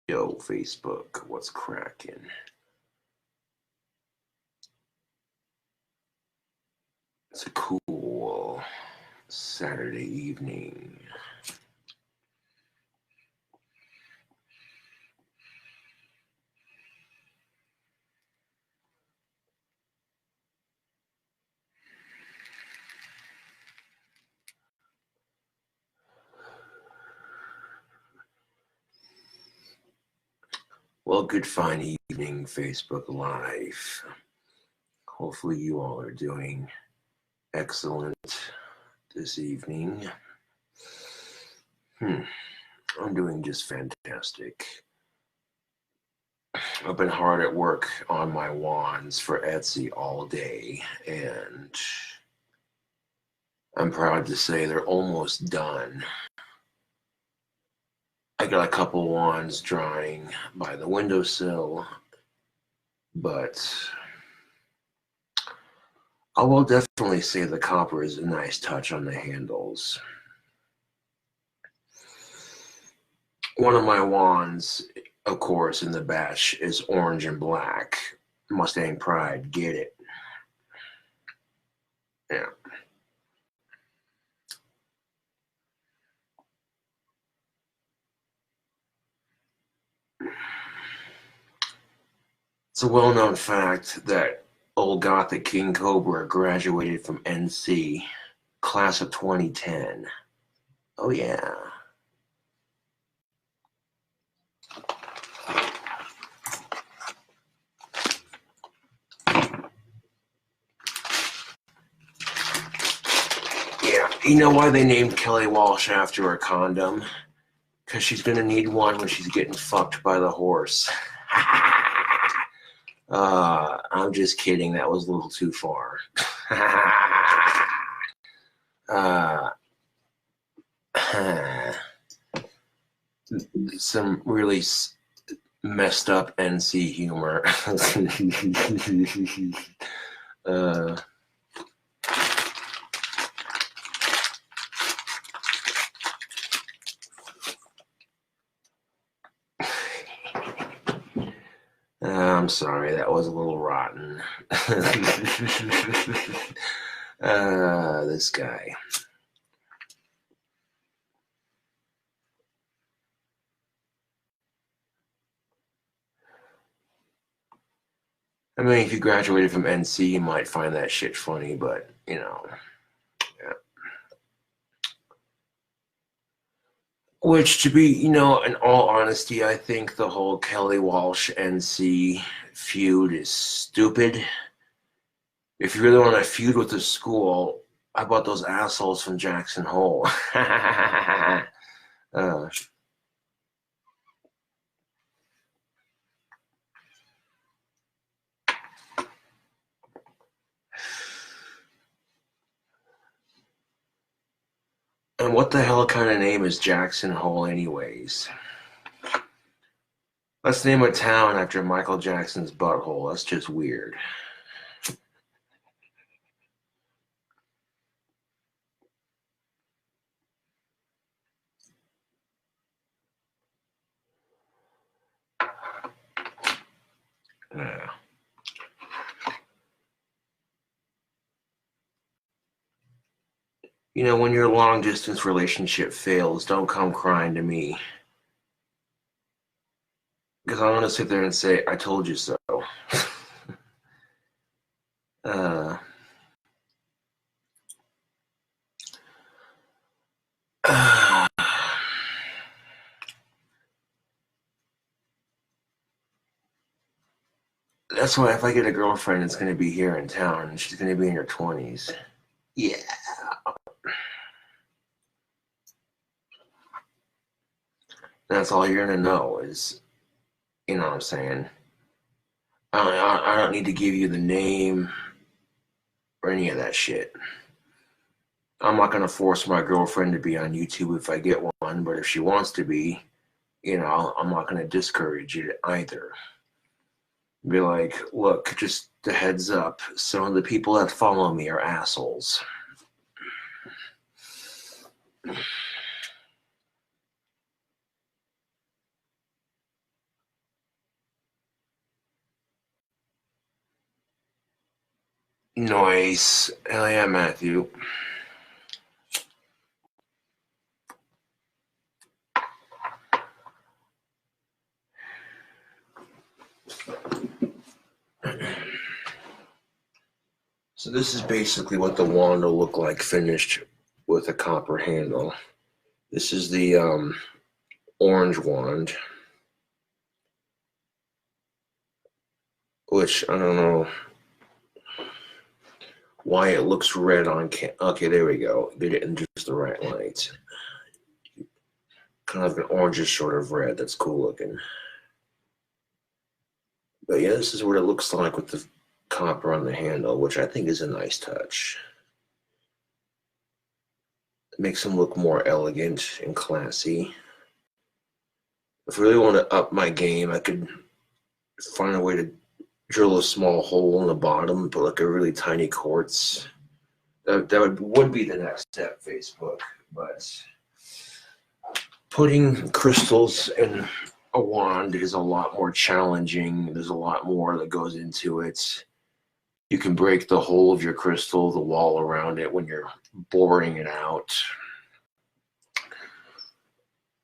Yo, Facebook, what's cracking? It's a cool Saturday evening. Well, good fine evening, Facebook Live. Hopefully you all are doing excellent this evening. I'm doing just fantastic. I've been hard at work on my wands for Etsy all day, and I'm proud to say they're almost done. I got a couple wands drying by the windowsill, but I will definitely say the copper is a nice touch on the handles. One of my wands, of course, in the batch is orange and black. Mustang Pride, get it. Yeah. It's a well-known fact that old Gothic King Cobra graduated from NC, class of 2010. Oh yeah. Yeah, you know why they named Kelly Walsh after her condom? Because she's gonna need one when she's getting fucked by the horse. I'm just kidding. That was a little too far. Some really messed up NC humor. I'm sorry, that was a little rotten. This guy. I mean, if you graduated from NC, you might find that shit funny, but, you know. Yeah. Which, to be, you know, in all honesty, I think the whole Kelly Walsh NC feud is stupid. If you really want to feud with the school, how about those assholes from Jackson Hole? And what the hell kind of name is Jackson Hole anyways? Let's name a town after Michael Jackson's butthole. That's just weird. Yeah. You know, when your long distance relationship fails, don't come crying to me. Because I want to sit there and say, I told you so. That's why if I get a girlfriend, it's going to be here in town, and she's going to be in her 20s. Yeah. That's all you're going to know is, you know what I'm saying? I don't need to give you the name or any of that shit. I'm not going to force my girlfriend to be on YouTube if I get one, but if she wants to be, you know, I'm not going to discourage it either. Be like, look, just a heads up, some of the people that follow me are assholes. Nice. Hell yeah, Matthew. So this is basically what the wand will look like finished with a copper handle. This is the orange wand, which I don't know why it looks red on okay, there we go. Get it in just the right light. Kind of an orangish sort of red. That's cool looking. But yeah, this is what it looks like with the copper on the handle, which I think is a nice touch. It makes them look more elegant and classy. If I really want to up my game, I could find a way to drill a small hole in the bottom, put like a really tiny quartz. That would be the next step, Facebook. But putting crystals in a wand is a lot more challenging. There's a lot more that goes into it. You can break the hole of your crystal, the wall around it, when you're boring it out.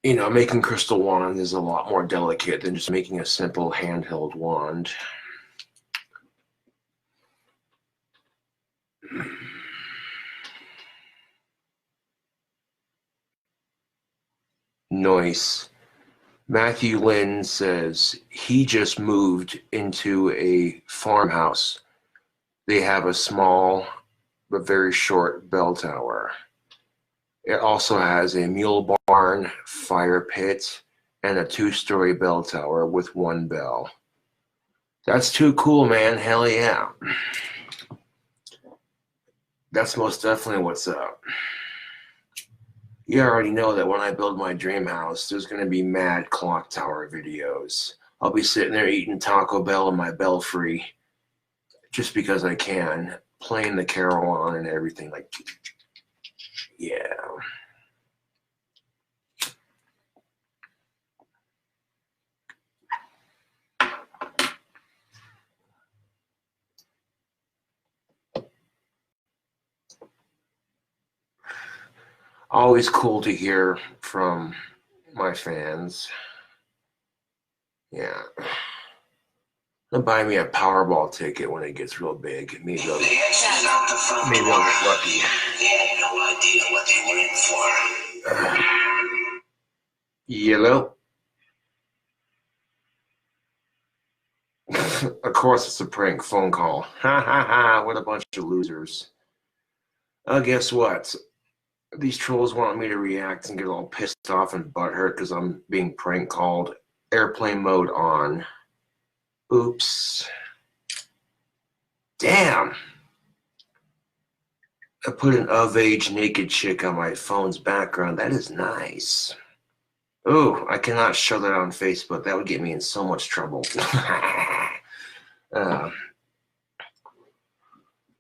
You know, making crystal wands is a lot more delicate than just making a simple handheld wand. Nice. Matthew Lynn says he just moved into a farmhouse. They have a small but very short bell tower. It also has a mule barn, fire pit, and a 2-story bell tower with 1 bell. That's too cool, man. Hell yeah. That's most definitely what's up. You already know that when I build my dream house, there's going to be mad clock tower videos. I'll be sitting there eating Taco Bell in my belfry just because I can, playing the carol on and everything. Like, yeah. Always cool to hear from my fans. Yeah. They'll buy me a Powerball ticket when it gets real big. Maybe I'll get lucky. They had no idea what they were in for. Yellow. Of course, it's a prank phone call. Ha ha ha, what a bunch of losers. Guess what? These trolls want me to react and get all pissed off and butthurt because I'm being prank called. Airplane mode on. Oops. Damn. I put an of-age naked chick on my phone's background. That is nice. Oh, I cannot show that on Facebook. That would get me in so much trouble.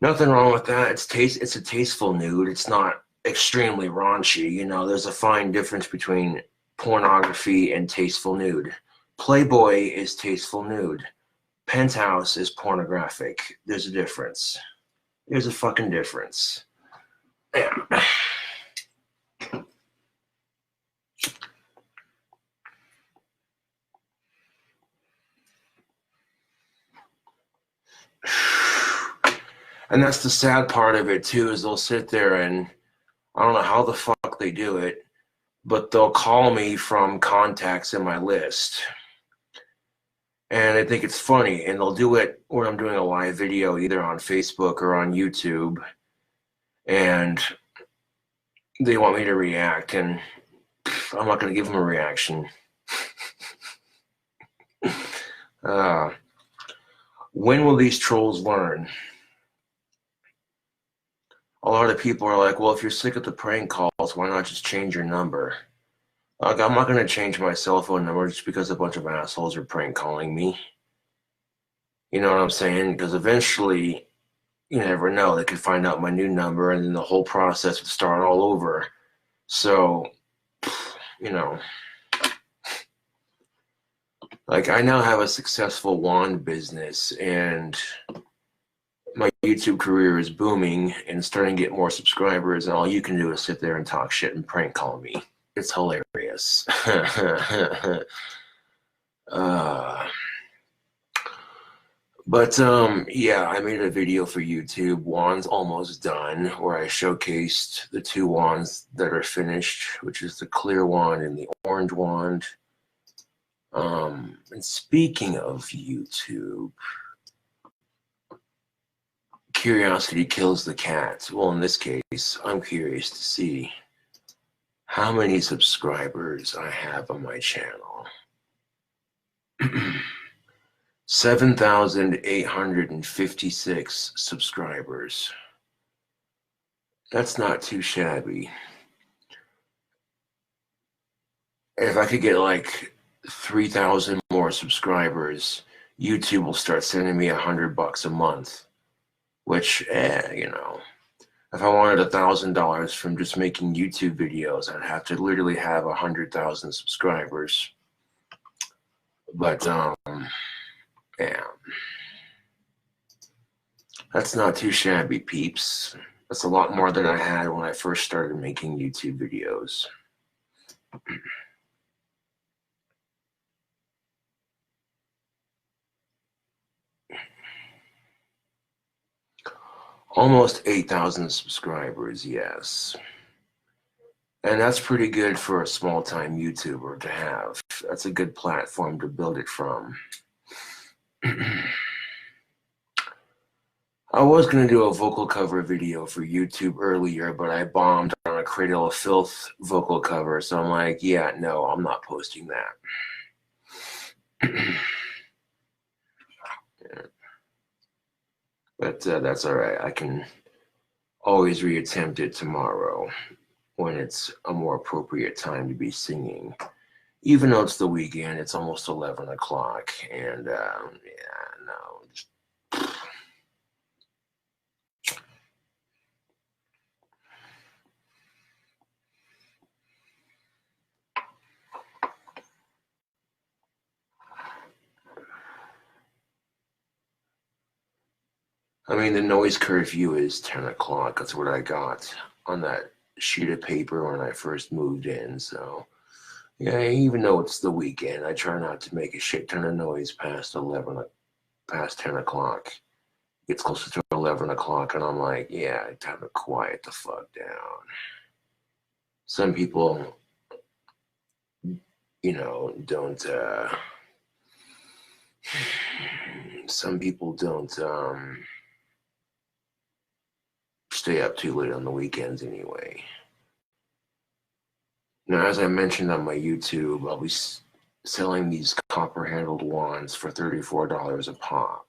Nothing wrong with that. It's a tasteful nude. It's not extremely raunchy. You know, there's a fine difference between pornography and tasteful nude. Playboy is tasteful nude. Penthouse is pornographic. There's a difference. There's a fucking difference. Yeah. And that's the sad part of it too, is they'll sit there and I don't know how the fuck they do it, but they'll call me from contacts in my list. And I think it's funny, and they'll do it when I'm doing a live video either on Facebook or on YouTube, and they want me to react, and I'm not going to give them a reaction. When will these trolls learn? A lot of people are like, well, if you're sick of the prank calls, why not just change your number? Like, I'm not going to change my cell phone number just because a bunch of assholes are prank calling me. You know what I'm saying? Because eventually, you never know, they could find out my new number and then the whole process would start all over. So, you know, like I now have a successful wand business, and my YouTube career is booming and starting to get more subscribers, and all you can do is sit there and talk shit and prank call me. It's hilarious. But yeah, I made a video for YouTube. Wand's almost done, where I showcased the two wands that are finished, which is the clear wand and the orange wand. And speaking of YouTube, curiosity kills the cat. Well, in this case, I'm curious to see how many subscribers I have on my channel. 7,856 subscribers. That's not too shabby. If I could get like 3,000 more subscribers, YouTube will start sending me $100 a month, which, you know, if I wanted $1,000 from just making YouTube videos, I'd have to literally have 100,000 subscribers. But, yeah, that's not too shabby, peeps. That's a lot more than I had when I first started making YouTube videos. Almost 8,000 subscribers, yes. And that's pretty good for a small-time YouTuber to have. That's a good platform to build it from. I was going to do a vocal cover video for YouTube earlier, but I bombed on a Cradle of Filth vocal cover, so I'm like, yeah, no, I'm not posting that. Yeah. But that's all right. I can always reattempt it tomorrow when it's a more appropriate time to be singing. Even though it's the weekend, it's almost 11 o'clock, and yeah, no. I mean, the noise curfew is 10 o'clock. That's what I got on that sheet of paper when I first moved in. So, yeah, even though it's the weekend, I try not to make a shit ton of noise past 10 o'clock. It gets closer to 11 o'clock, and I'm like, yeah, time to quiet the fuck down. Some people, you know, don't, some people don't, stay up too late on the weekends anyway. Now, as I mentioned on my YouTube, I'll be selling these copper-handled wands for $34 a pop.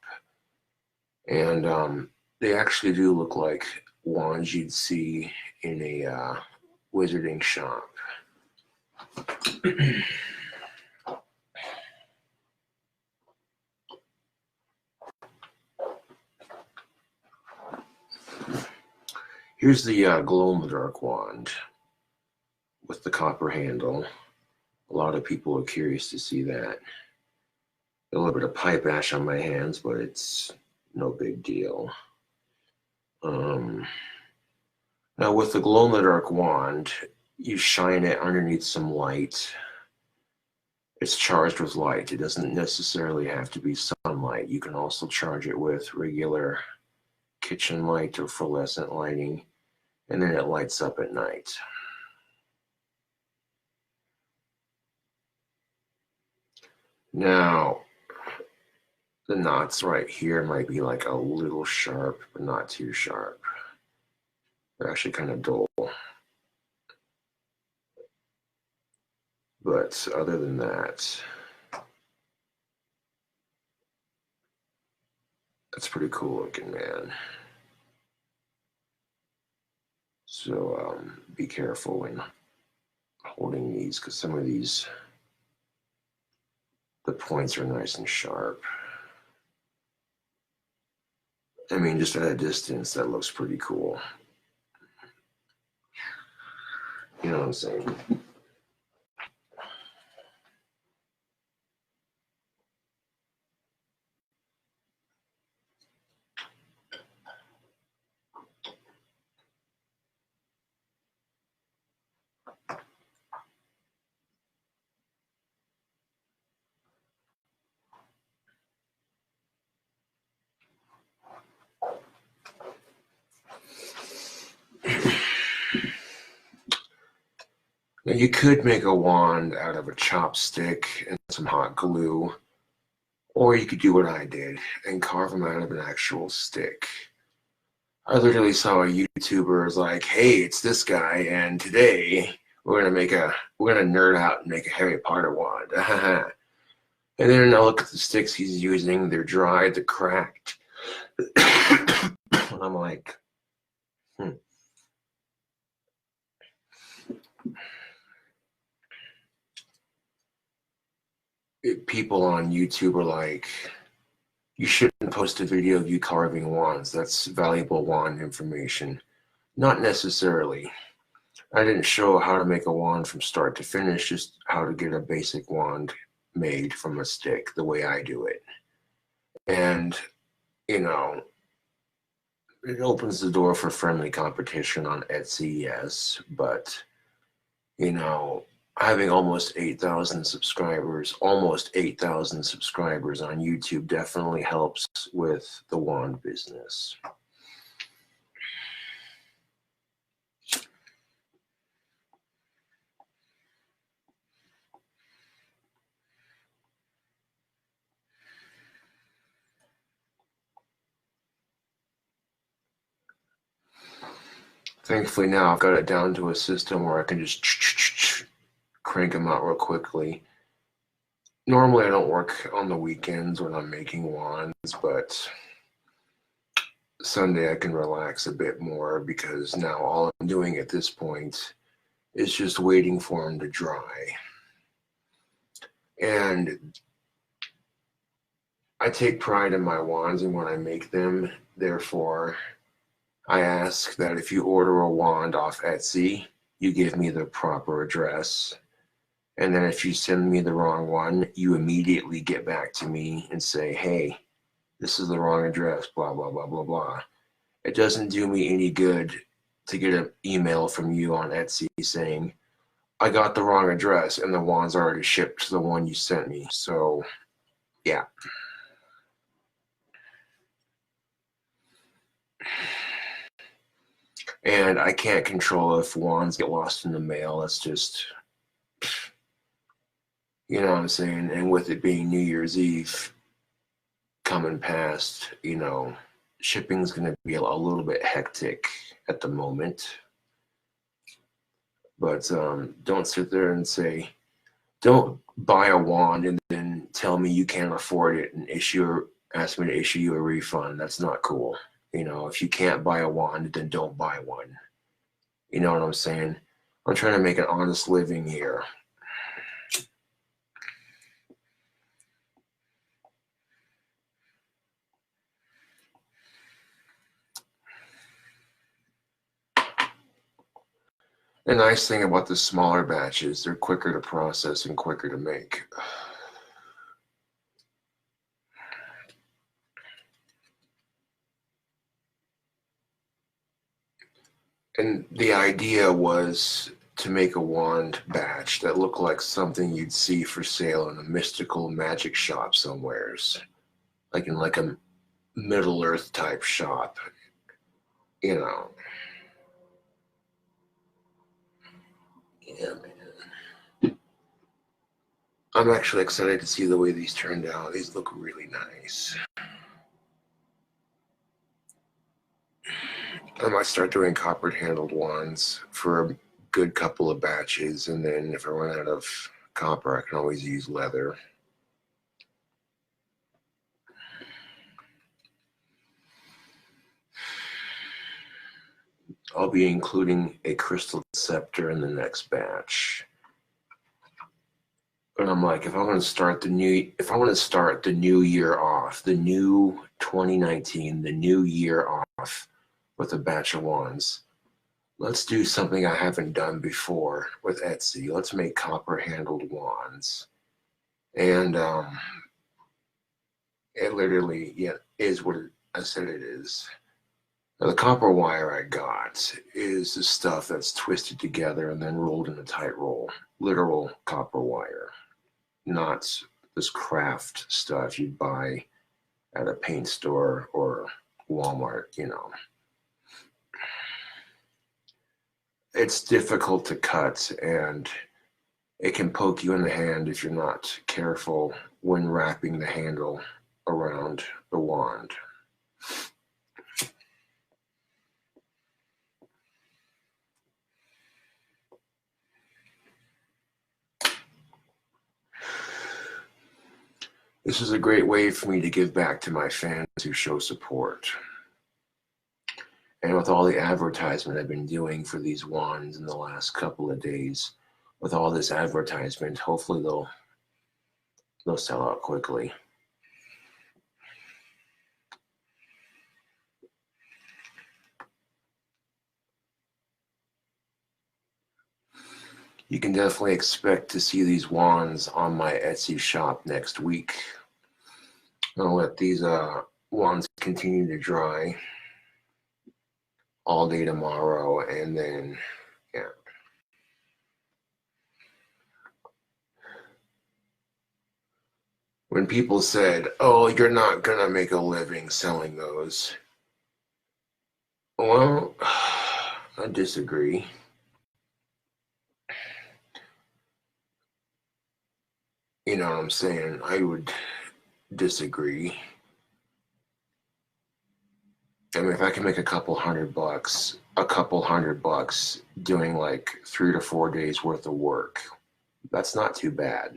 And they actually do look like wands you'd see in a wizarding shop. Here's the glow-in-the-dark wand with the copper handle. A lot of people are curious to see that. A little bit of pipe ash on my hands, but it's no big deal. Now with the glow-in-the-dark wand, you shine it underneath some light. It's charged with light. It doesn't necessarily have to be sunlight. You can also charge it with regular kitchen light or fluorescent lighting, and then it lights up at night. Now, the knots right here might be like a little sharp, but not too sharp. They're actually kind of dull. But other than that, that's pretty cool looking, man. So be careful when holding these, because some of these, the points are nice and sharp. I mean, just at a distance, that looks pretty cool. You know what I'm saying? Now you could make a wand out of a chopstick and some hot glue, or you could do what I did and carve them out of an actual stick. I literally saw a YouTuber was like, "Hey, it's this guy, and today we're gonna nerd out and make a Harry Potter wand." And then I look at the sticks he's using; they're dry, they're cracked. And I'm like, People on YouTube are like, "You shouldn't post a video of you carving wands. That's valuable wand information." Not necessarily. I didn't show how to make a wand from start to finish, just how to get a basic wand made from a stick the way I do it. And, you know, it opens the door for friendly competition on Etsy, yes, but, you know, having almost 8,000 subscribers on YouTube definitely helps with the wand business. Thankfully now I've got it down to a system where I can just crank them out real quickly. Normally I don't work on the weekends when I'm making wands, but Sunday I can relax a bit more because now all I'm doing at this point is just waiting for them to dry. And I take pride in my wands and when I make them. Therefore, I ask that if you order a wand off Etsy, you give me the proper address. And then if you send me the wrong one, you immediately get back to me and say, "Hey, this is the wrong address, blah, blah, blah, blah, blah." It doesn't do me any good to get an email from you on Etsy saying, "I got the wrong address," and the wand's already shipped to the one you sent me. So, yeah. And I can't control if wands get lost in the mail. That's just, you know what I'm saying? And with it being New Year's Eve coming past, you know, shipping's going to be a little bit hectic at the moment. But don't sit there and say, don't buy a wand and then tell me you can't afford it and ask me to issue you a refund. That's not cool. You know, if you can't buy a wand, then don't buy one. You know what I'm saying? I'm trying to make an honest living here. The nice thing about the smaller batches, they're quicker to process and quicker to make. And the idea was to make a wand batch that looked like something you'd see for sale in a mystical magic shop somewheres. Like in like a Middle Earth type shop. You know. Yeah, man. I'm actually excited to see the way these turned out. These look really nice. I might start doing copper handled wands for a good couple of batches, and then if I run out of copper, I can always use leather. I'll be including a crystal scepter in the next batch. And I'm like, if I want to start the new year off, the new 2019, the new year off with a batch of wands, let's do something I haven't done before with Etsy. Let's make copper handled wands. And it literally, yeah, is what I said it is. Now, the copper wire I got is the stuff that's twisted together and then rolled in a tight roll. Literal copper wire, not this craft stuff you buy at a paint store or Walmart, you know. It's difficult to cut, and it can poke you in the hand if you're not careful when wrapping the handle around the wand. This is a great way for me to give back to my fans who show support. And with all the advertisement I've been doing for these wands in the last couple of days, with all this advertisement, hopefully they'll sell out quickly. You can definitely expect to see these wands on my Etsy shop next week. I'll let these wands continue to dry all day tomorrow, and then, yeah. When people said, oh, you're not gonna make a living selling those, well, I disagree. You know what I'm saying? I would disagree. I mean, if I can make a couple hundred bucks doing like 3 to 4 days worth of work, that's not too bad.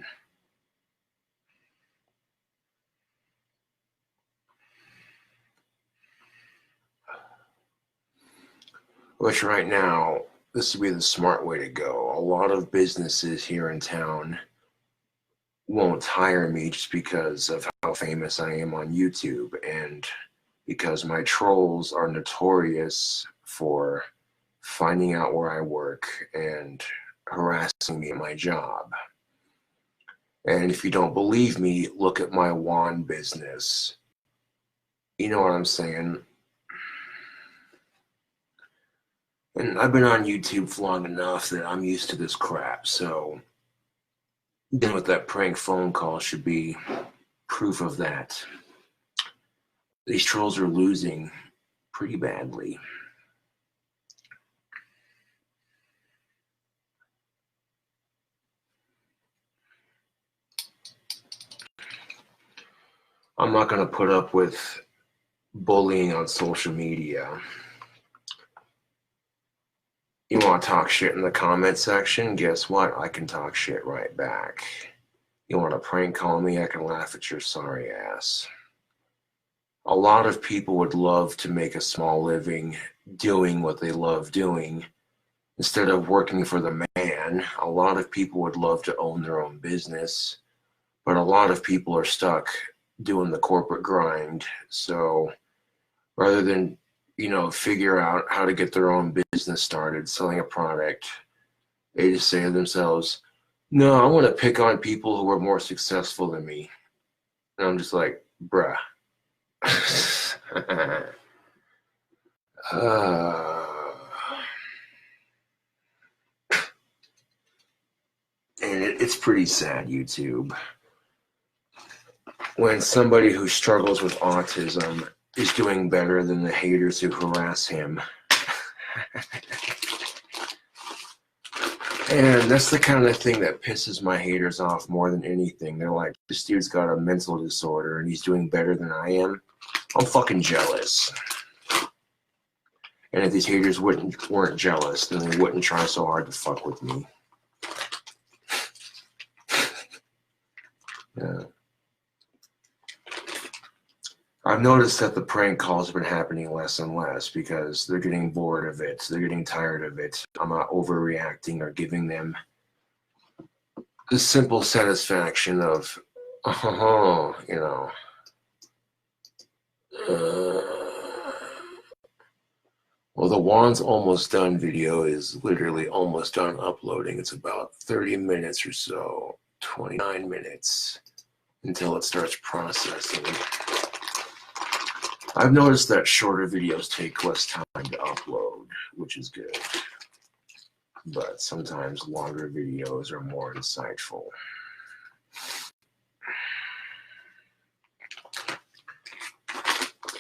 Which right now, this would be the smart way to go. A lot of businesses here in town won't hire me just because of how famous I am on YouTube, and because my trolls are notorious for finding out where I work and harassing me at my job. And if you don't believe me, look at my wand business. You know what I'm saying? And I've been on YouTube for long enough that I'm used to this crap, so dealing with that prank phone call should be proof of that. These trolls are losing pretty badly. I'm not going to put up with bullying on social media. You want to talk shit in the comment section? Guess what? I can talk shit right back. You want to prank call me? I can laugh at your sorry ass. A lot of people would love to make a small living doing what they love doing instead of working for the man. A lot of people would love to own their own business, but a lot of people are stuck doing the corporate grind. So rather than, you know, figure out how to get their own business started, selling a product, they just say to themselves, no, I want to pick on people who are more successful than me. And I'm just like, bruh. And it's pretty sad, YouTube, when somebody who struggles with autism is doing better than the haters who harass him. And that's the kind of thing that pisses my haters off more than anything. They're like, this dude's got a mental disorder and he's doing better than I am. I'm fucking jealous. And if these haters weren't jealous, then they wouldn't try so hard to fuck with me. Yeah. I've noticed that the prank calls have been happening less and less because they're getting bored of it. They're getting tired of it. I'm not overreacting or giving them the simple satisfaction of, oh, you know. Well, the Wand's Almost Done video is literally almost done uploading. It's about 30 minutes or so, 29 minutes until it starts processing. I've noticed that shorter videos take less time to upload, which is good. But sometimes longer videos are more insightful.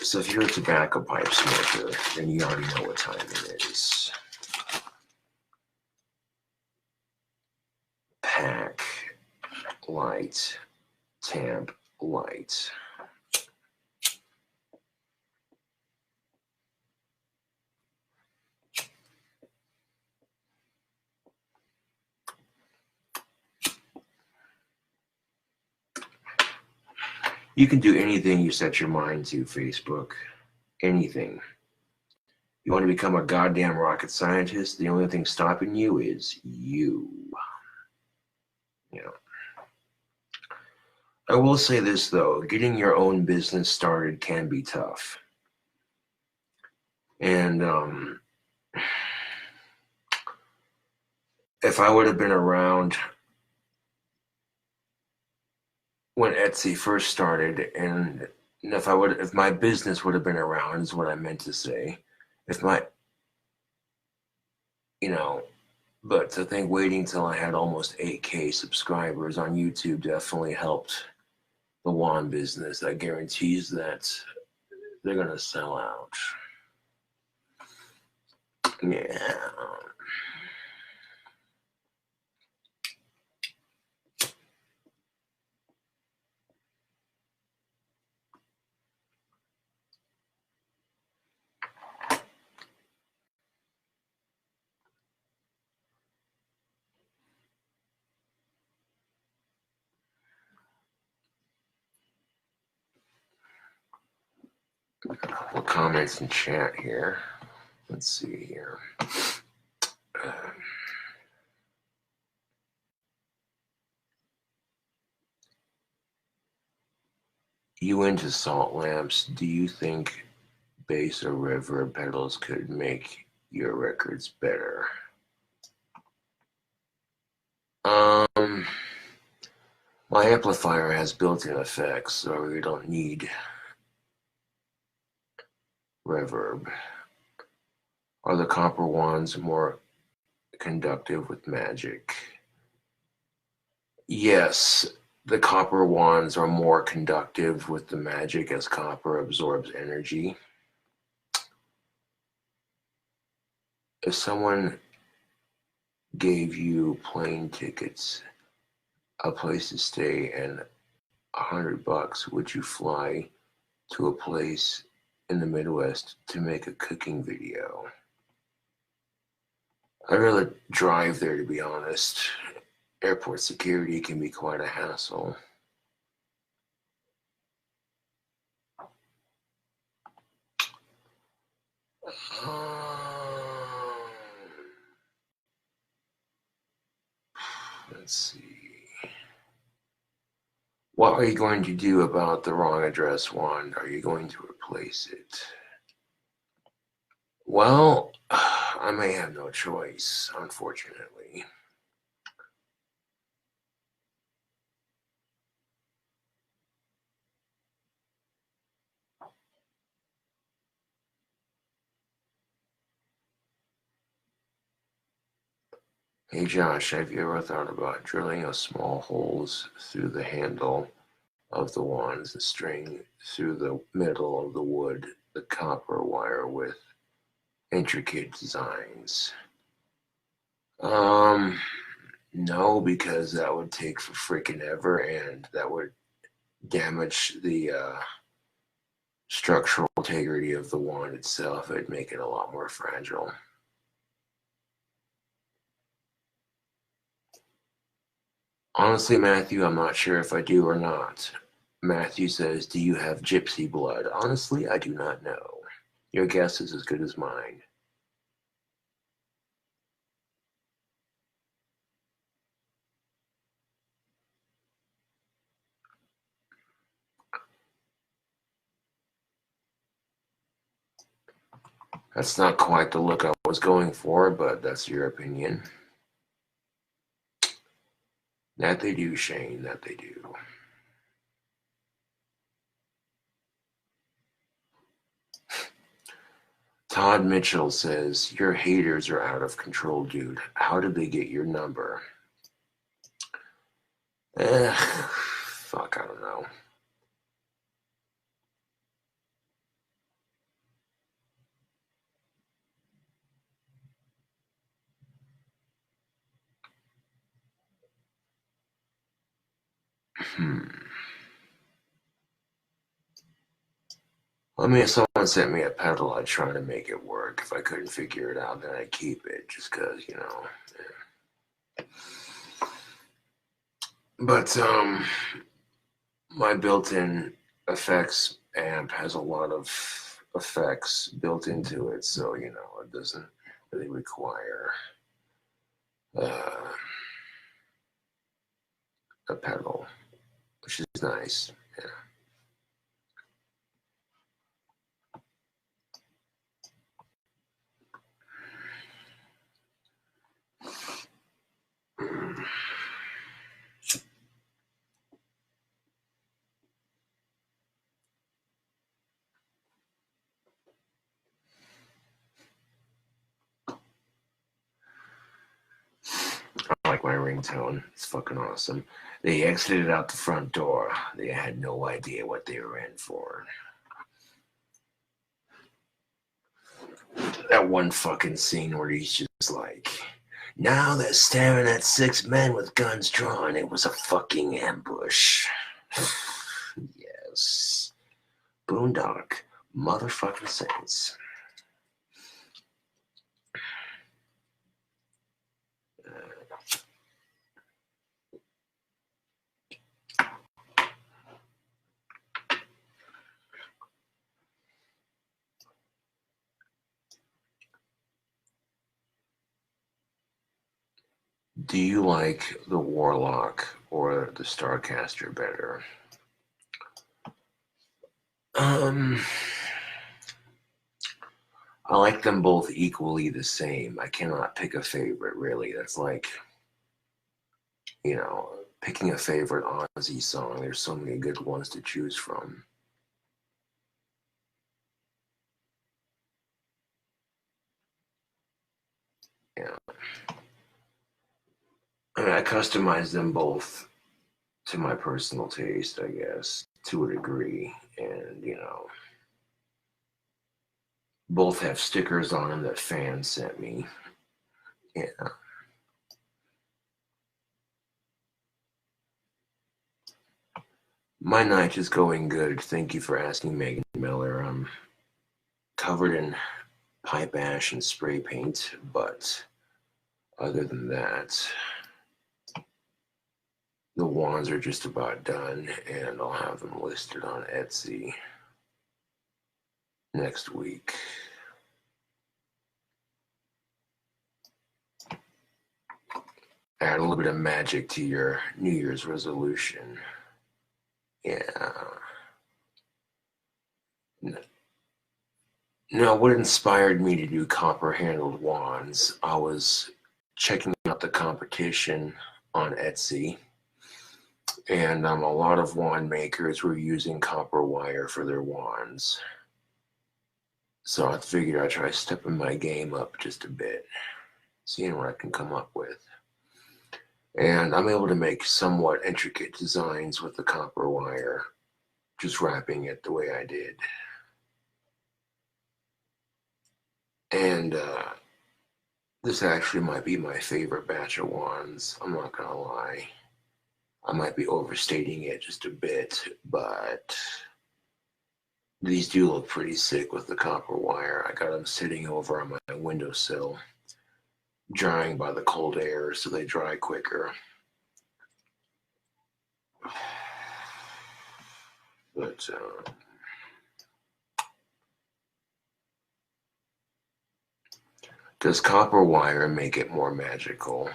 So if you're a tobacco pipe smoker, then you already know what time it is. Pack, light, tamp, light. You can do anything you set your mind to, Facebook. Anything. You want to become a goddamn rocket scientist? The only thing stopping you is you. You know. I will say this, though. Getting your own business started can be tough. And if I would have been around when Etsy first started, and if my business would have been around, is what I meant to say. But to think waiting till I had almost 8K subscribers on YouTube definitely helped the wand business. That guarantees that they're gonna sell out. Yeah. A couple of comments in chat here. Let's see here. You into salt lamps? Do you think bass or reverb pedals could make your records better? My amplifier has built-in effects, so we don't need reverb. Are the copper wands more conductive with magic? Yes, the copper wands are more conductive with the magic as copper absorbs energy. If someone gave you plane tickets, a place to stay, and $100, would you fly to a place in the Midwest to make a cooking video? I'd rather drive there, to be honest. Airport security can be quite a hassle. Let's see. What are you going to do about the wrong address wand? Are you going to replace it? Well, I may have no choice, unfortunately. Hey Josh, have you ever thought about drilling a small holes through the handle of the wands and string through the middle of the wood, the copper wire with intricate designs? No, because that would take for freaking ever, and that would damage the structural integrity of the wand itself. It'd make it a lot more fragile. Honestly, Matthew, I'm not sure if I do or not. Matthew says, do you have gypsy blood? Honestly, I do not know. Your guess is as good as mine. That's not quite the look I was going for, but that's your opinion. That they do, Shane, that they do. Todd Mitchell says, your haters are out of control, dude. How did they get your number? Fuck, I don't know. I mean, if someone sent me a pedal, I'd try to make it work. If I couldn't figure it out, then I'd keep it, just because, you know. Yeah. But my built-in effects amp has a lot of effects built into it, so, you know, it doesn't really require a pedal, which is nice. Yeah. I like my ringtone. It's fucking awesome. They exited out the front door. They had no idea what they were in for. That one fucking scene where he's just like, now they're staring at 6 men with guns drawn. It was a fucking ambush. Yes. Boondock. Motherfucking Saints. Do you like the Warlock or the Starcaster better? I like them both equally the same. I cannot pick a favorite, really. That's like, you know, picking a favorite Ozzy song. There's so many good ones to choose from. Yeah. I mean, I customize them both to my personal taste, I guess, to a degree. And, you know, both have stickers on them that fans sent me. Yeah. My night is going good. Thank you for asking, Megan Miller. I'm covered in pipe ash and spray paint, but other than that, the wands are just about done, and I'll have them listed on Etsy next week. Add a little bit of magic to your New Year's resolution. Yeah. No, what inspired me to do copper-handled wands, I was checking out the competition on Etsy, and a lot of wand makers were using copper wire for their wands. So I figured I'd try stepping my game up just a bit, seeing what I can come up with. And I'm able to make somewhat intricate designs with the copper wire, just wrapping it the way I did. And this actually might be my favorite batch of wands. I'm not gonna lie. I might be overstating it just a bit, but these do look pretty sick with the copper wire. I got them sitting over on my windowsill, drying by the cold air so they dry quicker. But does copper wire make it more magical?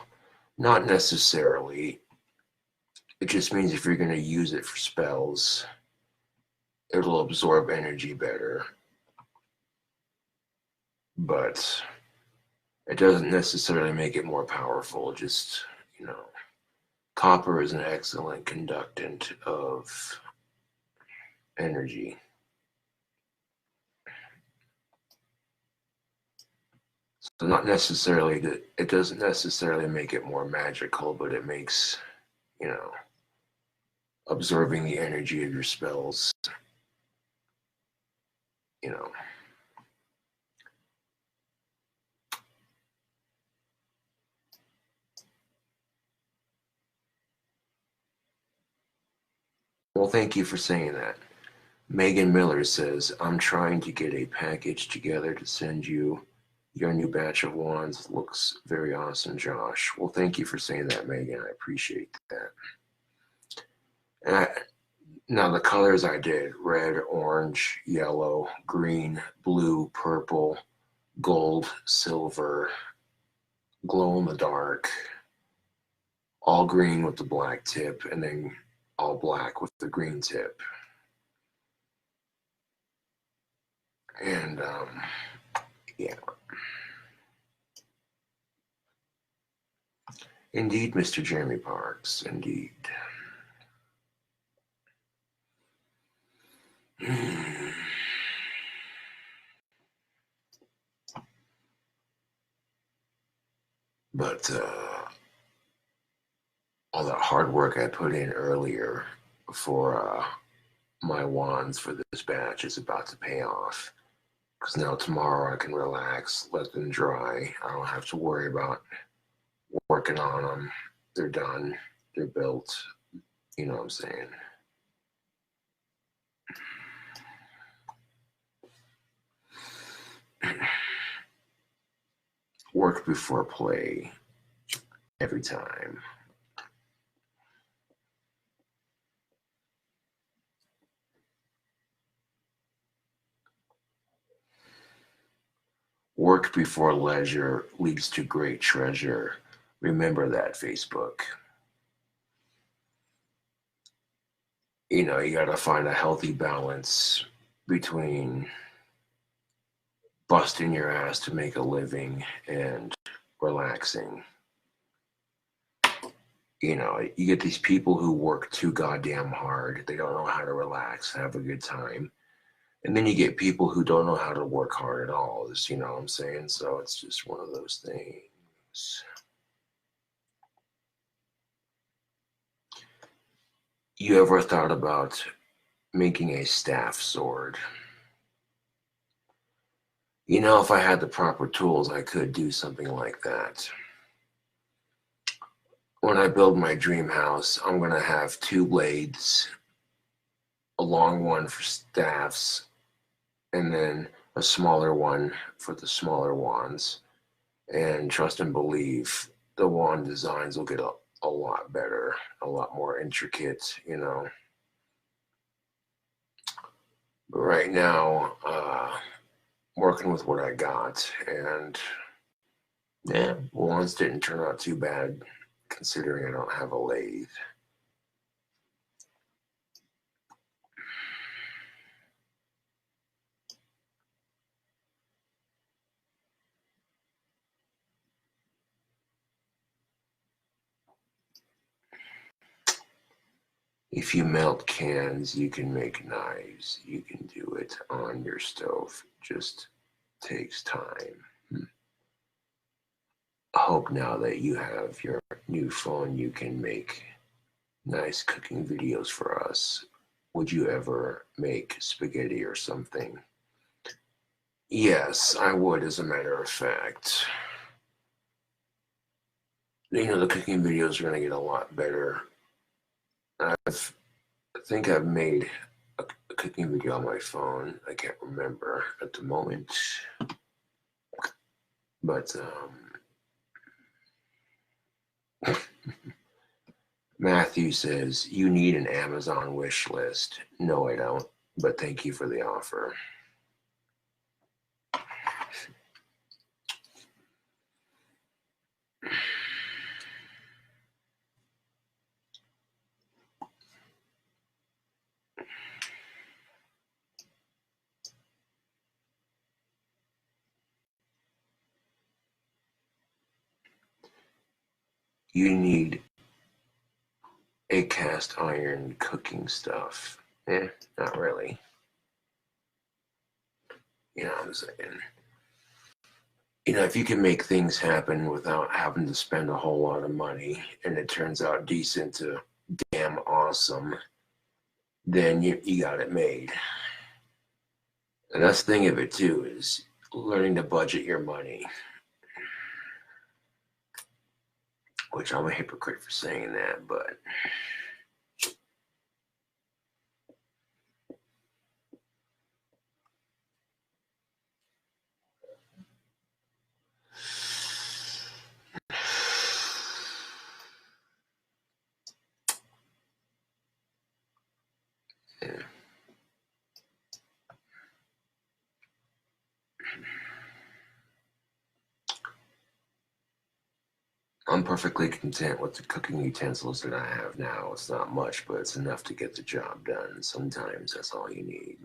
Not necessarily. It just means if you're going to use it for spells, it'll absorb energy better. But it doesn't necessarily make it more powerful. Just, you know, copper is an excellent conductant of energy. not necessarily that it doesn't necessarily make it more magical, but it makes, you know, absorbing the energy of your spells, you know. Well, thank you for saying that. Megan Miller says, I'm trying to get a package together to send you. Your new batch of wands looks very awesome, Josh. Well, thank you for saying that, Megan. I appreciate that. And now the colors I did, red, orange, yellow, green, blue, purple, gold, silver, glow in the dark, all green with the black tip, and then all black with the green tip. And yeah. Indeed, Mr. Jeremy Parks, indeed. But all that hard work I put in earlier for my wands for this batch is about to pay off. Because now tomorrow I can relax, let them dry. I don't have to worry about working on them. They're done. They're built. You know what I'm saying? Work before play every time. Work before leisure leads to great treasure. Remember that, Facebook. You know, you got to find a healthy balance between busting your ass to make a living and relaxing. You know, you get these people who work too goddamn hard. They don't know how to relax, have a good time. And then you get people who don't know how to work hard at all. You know what I'm saying? So it's just one of those things. You ever thought about making a staff sword? You know, if I had the proper tools, I could do something like that. When I build my dream house, I'm going to have 2 blades, a long one for staffs, and then a smaller one for the smaller wands. And trust and believe, the wand designs will get a lot better, a lot more intricate, you know. But right now, working with what I got, and yeah, wands didn't turn out too bad considering I don't have a lathe. If you melt cans, you can make knives. You can do it on your stove. Just takes time. I hope now that you have your new phone, you can make nice cooking videos for us. Would you ever make spaghetti or something? Yes, I would, as a matter of fact. You know, the cooking videos are going to get a lot better. I think I've made a cooking video on my phone. I can't remember at the moment. But Matthew says, you need an Amazon wish list. No, I don't, but thank you for the offer. You need a cast iron cooking stuff. Not really. You know what I'm saying? You know, if you can make things happen without having to spend a whole lot of money and it turns out decent to damn awesome, then you got it made. And that's the thing of it too, is learning to budget your money. Which I'm a hypocrite for saying that, but yeah. I'm perfectly content with the cooking utensils that I have now. It's not much, but it's enough to get the job done. Sometimes that's all you need.